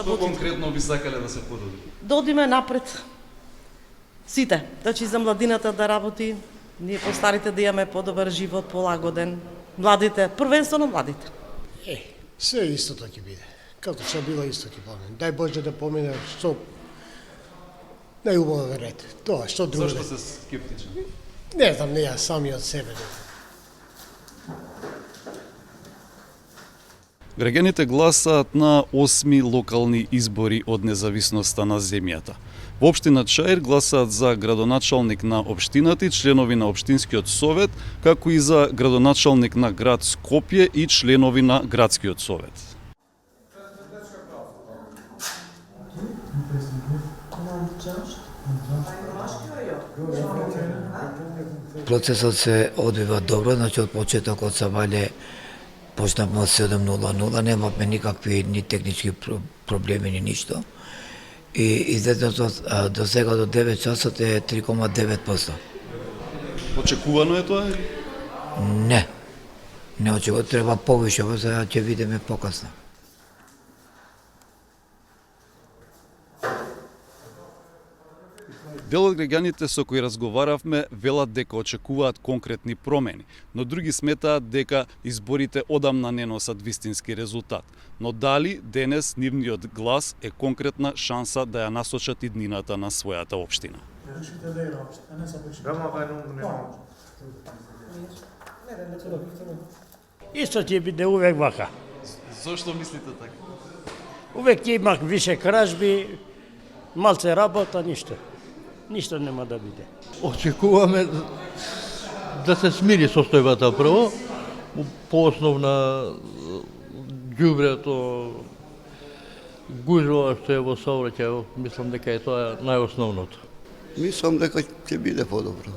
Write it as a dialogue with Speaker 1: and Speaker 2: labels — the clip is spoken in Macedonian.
Speaker 1: Што конкретно би сакале да се подобри?
Speaker 2: Да одиме напред. Сите, значи за младината да работи, ние постарите да имаме подобар живот, полагоден. Младите, првенствено младите.
Speaker 3: Све истото ќе биде. Како што било исто ќе помине. Дај Боже да помине што најубаво ред. Тоа што друго.
Speaker 1: Зашто се скептичен?
Speaker 3: Не знам, не ја сами од себе.
Speaker 1: Граѓаните гласаат на 8 локални избори од независноста на земјата. Во општина Чаир гласаат за градоначалник на општината и членови на општинскиот совет, како и за градоначалник на град Скопје и членови на градскиот совет.
Speaker 4: Процесот се одвива добро, значи од почетокот са вале почнавме од 7:00, немавме никакви ни технички проблеми ни ништо. И излезното до сега до 9 часот е 3,9%.
Speaker 1: Очекувано е тоа?
Speaker 4: Не. Не очекувано, треба повише, за ќе видиме покасно.
Speaker 1: Дел од граѓаните со кои разговаравме велат дека очекуваат конкретни промени, но други сметаат дека изборите одамна не носат вистински резултат. Но дали денес нивниот глас е конкретна шанса да ја насочат иднината на својата општина?
Speaker 5: Исто ќе биде увек вака.
Speaker 1: Зошто мислите така?
Speaker 5: Увек ќе имак више кражби, малце работа, ништо. Ништо нема да биде.
Speaker 6: Очекуваме да се смири состојбата прво, по основна ѓубрето, гужва што е во сообраќај, мислам дека е тоа најосновното.
Speaker 7: Мислам дека ќе биде подобро.